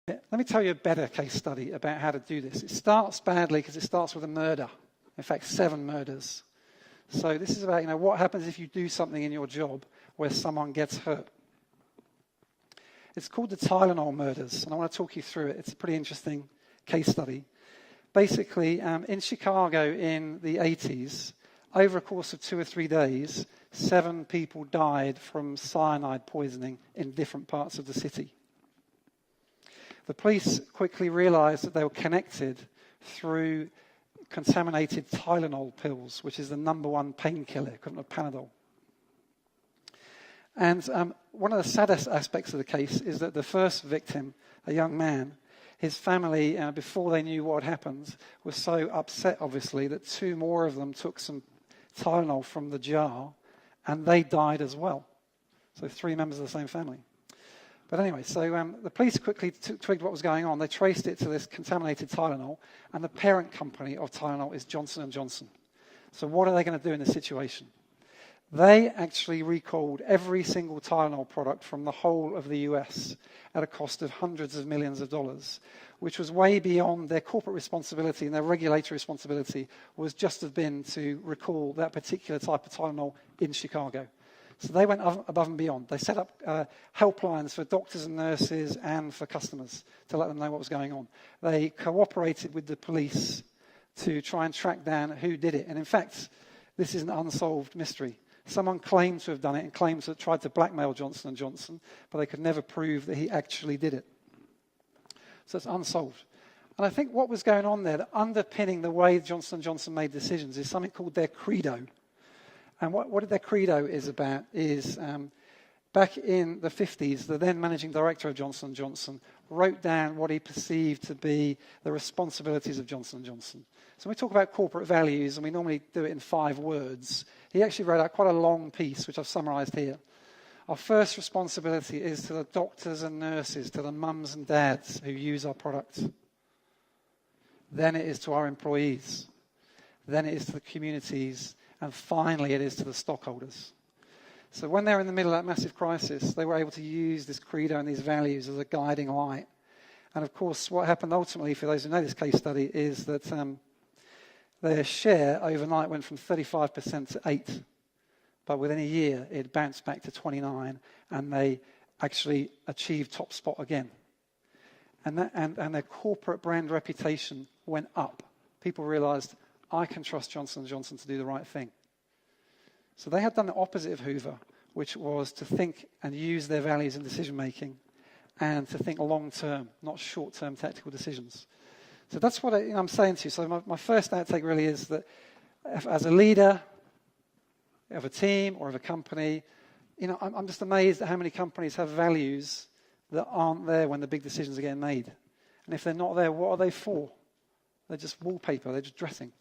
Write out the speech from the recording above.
Let me tell you a better case study about how to do this. It starts badly because it starts with a murder. In fact, 7 murders. So this is about, what happens if you do something in your job where someone gets hurt. It's called the Tylenol murders, and I want to talk you through it. It's a pretty interesting case study. Basically, in Chicago in the 80s, over a course of 2 or 3 days, 7 people died from cyanide poisoning in different parts of the city. The police quickly realized that they were connected through contaminated Tylenol pills, which is the #1 painkiller, equivalent of Panadol. And one of the saddest aspects of the case is that the first victim, a young man, his family, before they knew what had happened, was so upset, obviously, that 2 more of them took some Tylenol from the jar, and they died as well. So 3 members of the same family. But anyway, so the police quickly twigged what was going on. They traced it to this contaminated Tylenol, and the parent company of Tylenol is Johnson & Johnson. So what are they going to do in this situation? They actually recalled every single Tylenol product from the whole of the US at a cost of hundreds of millions of dollars, which was way beyond their corporate responsibility, and their regulatory responsibility was just have been to recall that particular type of Tylenol in Chicago. So they went above and beyond. They set up helplines for doctors and nurses and for customers to let them know what was going on. They cooperated with the police to try and track down who did it. And in fact, this is an unsolved mystery. Someone claimed to have done it and claimed to have tried to blackmail Johnson & Johnson, but they could never prove that he actually did it. So it's unsolved. And I think what was going on there, that underpinning the way Johnson & Johnson made decisions, is something called their credo. And what their credo is about is, back in the 50s, the then managing director of Johnson & Johnson wrote down what he perceived to be the responsibilities of Johnson & Johnson. So when we talk about corporate values, and we normally do it in 5 words, he actually wrote out quite a long piece, which I've summarized here. Our first responsibility is to the doctors and nurses, to the mums and dads who use our products. Then it is to our employees. Then it is to the communities. And finally, it is to the stockholders. So when they're in the middle of that massive crisis, they were able to use this credo and these values as a guiding light. And of course, what happened ultimately, for those who know this case study, is that their share overnight went from 35% to 8%. But within a year, it bounced back to 29%, and they actually achieved top spot again. And their corporate brand reputation went up. People realized, I can trust Johnson & Johnson to do the right thing. So they had done the opposite of Hoover, which was to think and use their values in decision-making and to think long-term, not short-term tactical decisions. So that's what I'm saying to you. So my first outtake really is that as a leader of a team or of a company, I'm just amazed at how many companies have values that aren't there when the big decisions are getting made. And if they're not there, what are they for? They're just wallpaper. They're just dressing.